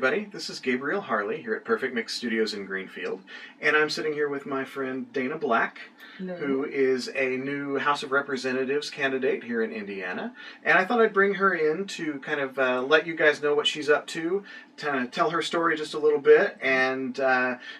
everybody. This is Gabriel Harley here at Perfect Mix Studios in Greenfield, and I'm sitting here with my friend Dana Black, Hello. who is a new House of Representatives candidate here in Indiana. And I thought I'd bring her in to kind of let you guys know what she's up to tell her story just a little bit, and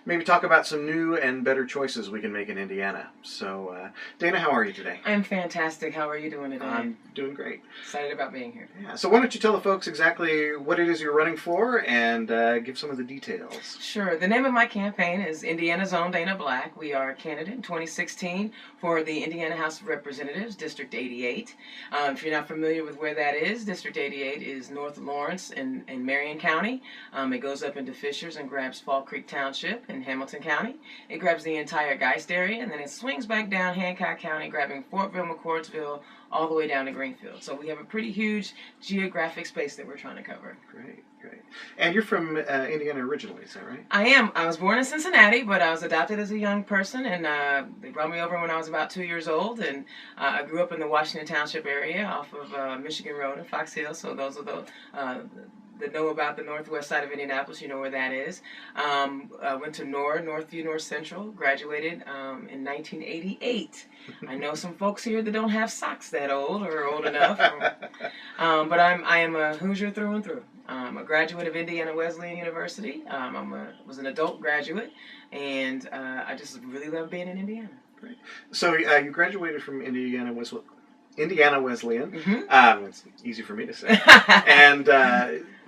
maybe talk about some new and better choices we can make in Indiana. So, Dana, how are you today? I'm fantastic. How are you doing today? I'm doing great. Excited about being here. Yeah. So why don't you tell the folks exactly what it is you're running for and give some of the details. Sure. The name of my campaign is Indiana's Own Dana Black. We are a candidate in 2016 for the Indiana House of Representatives, District 88. If you're not familiar with where that is, District 88 is North Lawrence in Marion County. It goes up into Fishers and grabs Fall Creek Township in Hamilton County. It grabs the entire Geist area, and then it swings back down Hancock County, grabbing Fortville, McCordsville, all the way down to Greenfield. So we have a pretty huge geographic space that we're trying to cover. Great, great. And you're from Indiana originally, is that right? I am. I was born in Cincinnati, but I was adopted as a young person, and they brought me over when I was about 2 years old, and I grew up in the Washington Township area off of Michigan Road in Fox Hill, so those are the that know about the northwest side of Indianapolis, you know where that is. I went to Northview North Central, graduated in 1988. I know some folks here that don't have socks that old or old enough, but I am a Hoosier through and through. I'm a graduate of Indiana Wesleyan University. Was an adult graduate, and I just really love being in Indiana. Great. So you graduated from Indiana Wesleyan. Mm-hmm. It's easy for me to say. And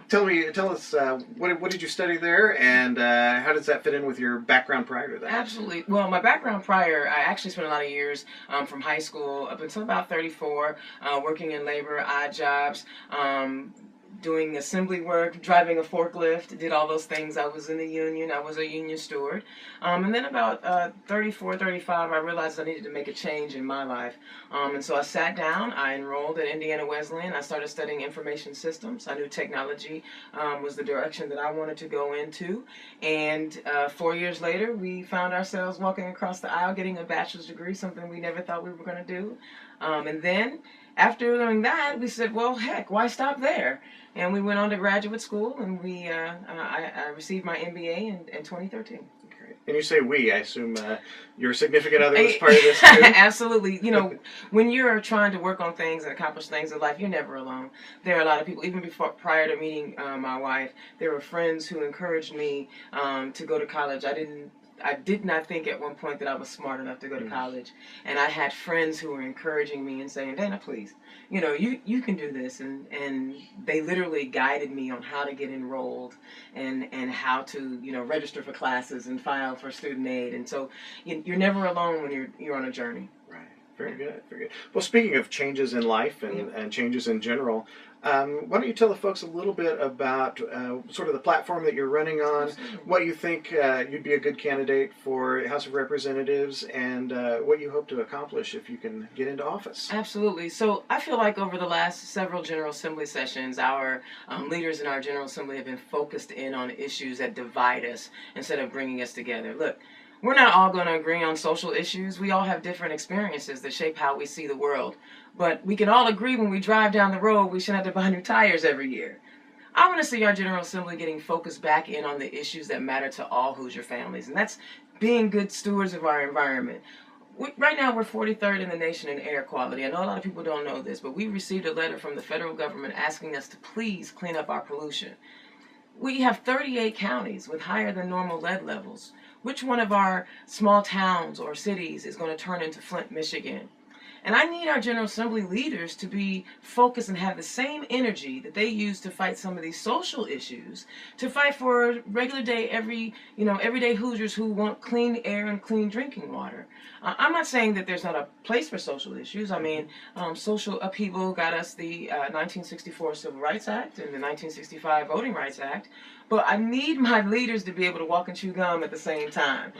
tell us what did you study there, and how does that fit in with your background prior to that? Absolutely. Well, my background prior, I actually spent a lot of years from high school up until about 34, working in labor, odd jobs, doing assembly work, driving a forklift, did all those things. I was in the union. I was a union steward. And then about 34, 35, I realized I needed to make a change in my life. And so I sat down. I enrolled at Indiana Wesleyan. I started studying information systems. I knew technology was the direction that I wanted to go into. And 4 years later, we found ourselves walking across the aisle getting a bachelor's degree, something we never thought we were going to do. And then after doing that, we said, well, heck, why stop there? And we went on to graduate school, and I received my MBA in 2013. Great. And you say we, I assume your significant other is part of this too? Absolutely. You know, when you're trying to work on things and accomplish things in life, you're never alone. There are a lot of people, even prior to meeting my wife, there were friends who encouraged me to go to college. I did not think at one point that I was smart enough to go to college. And I had friends who were encouraging me and saying, Dana, please, you know, you can do this. And they literally guided me on how to get enrolled and how to, you know, register for classes and file for student aid. And so you're never alone when you're on a journey. Right. Very good. Very good. Well, speaking of changes in life and changes in general, why don't you tell the folks a little bit about sort of the platform that you're running on, what you think you'd be a good candidate for House of Representatives, and what you hope to accomplish if you can get into office. Absolutely. So I feel like over the last several General Assembly sessions, our leaders in our General Assembly have been focused in on issues that divide us instead of bringing us together. Look, we're not all going to agree on social issues. We all have different experiences that shape how we see the world. But we can all agree when we drive down the road, we shouldn't have to buy new tires every year. I want to see our General Assembly getting focused back in on the issues that matter to all Hoosier families, and that's being good stewards of our environment. Right now, we're 43rd in the nation in air quality. I know a lot of people don't know this, but we received a letter from the federal government asking us to please clean up our pollution. We have 38 counties with higher than normal lead levels. Which one of our small towns or cities is going to turn into Flint, Michigan? And I need our General Assembly leaders to be focused and have the same energy that they use to fight some of these social issues, to fight for regular day, everyday Hoosiers who want clean air and clean drinking water. I'm not saying that there's not a place for social issues. I mean, social upheaval got us the 1964 Civil Rights Act and the 1965 Voting Rights Act, but I need my leaders to be able to walk and chew gum at the same time.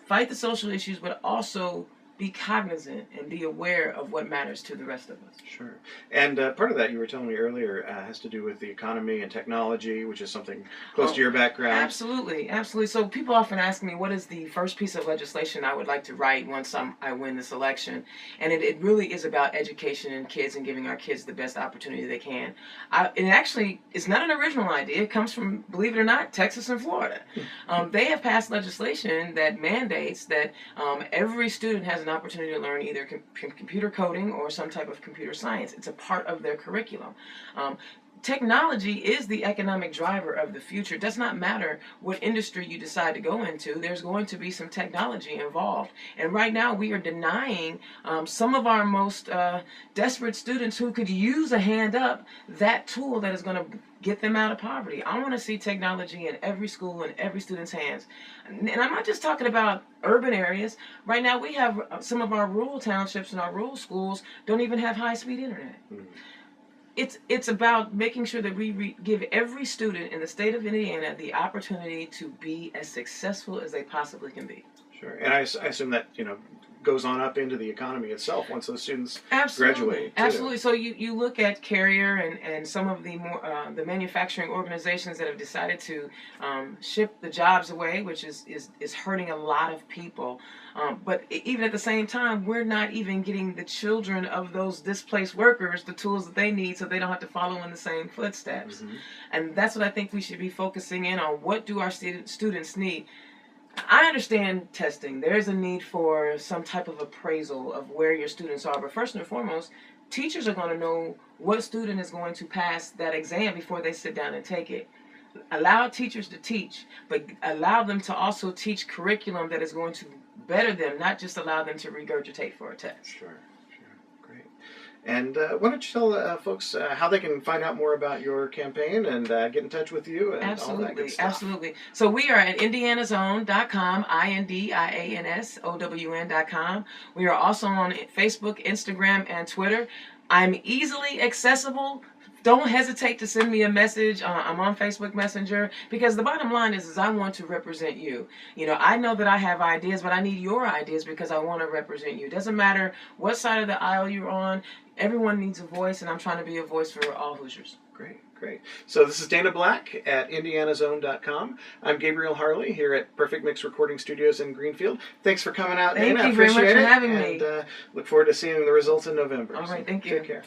Fight the social issues, but also be cognizant and be aware of what matters to the rest of us. Sure. And part of that you were telling me earlier has to do with the economy and technology, which is something close to your background. Absolutely, absolutely. So people often ask me, what is the first piece of legislation I would like to write once I win this election? And it really is about education and kids and giving our kids the best opportunity they can. It actually is not an original idea. It comes from, believe it or not, Texas and Florida. They have passed legislation that mandates that every student has an opportunity to learn either computer coding or some type of computer science. It's a part of their curriculum. Technology is the economic driver of the future. It does not matter what industry you decide to go into. There's going to be some technology involved. And right now we are denying some of our most desperate students who could use a hand up that tool that is going to get them out of poverty. I want to see technology in every school and every student's hands. And I'm not just talking about urban areas. Right now we have some of our rural townships and our rural schools don't even have high-speed internet. Mm-hmm. It's about making sure that we give every student in the state of Indiana the opportunity to be as successful as they possibly can be. Sure, and I assume that goes on up into the economy itself once those students graduate. Too. Absolutely. So you look at Carrier and some of the more the manufacturing organizations that have decided to ship the jobs away, which is hurting a lot of people. But even at the same time, we're not even getting the children of those displaced workers the tools that they need so they don't have to follow in the same footsteps. Mm-hmm. And that's what I think we should be focusing in on. What do our students need? I understand testing. There's a need for some type of appraisal of where your students are. But first and foremost, teachers are going to know what student is going to pass that exam before they sit down and take it. Allow teachers to teach, but allow them to also teach curriculum that is going to better them, not just allow them to regurgitate for a test. Sure. Great. And why don't you tell folks how they can find out more about your campaign and get in touch with you and all that good stuff? Absolutely. So we are at indianazone.com, INDIANSOWN.com. We are also on Facebook, Instagram, and Twitter. I'm easily accessible. Don't hesitate to send me a message. I'm on Facebook Messenger, because the bottom line is I want to represent you. I know that I have ideas, but I need your ideas because I want to represent you. It doesn't matter what side of the aisle you're on. Everyone needs a voice, and I'm trying to be a voice for all Hoosiers. Great. So this is Dana Black at indianazone.com. I'm Gabriel Harley here at Perfect Mix Recording Studios in Greenfield. Thanks for coming out, Dana. Thank you very much for having me. And look forward to seeing the results in November. All right, thank you. Take care.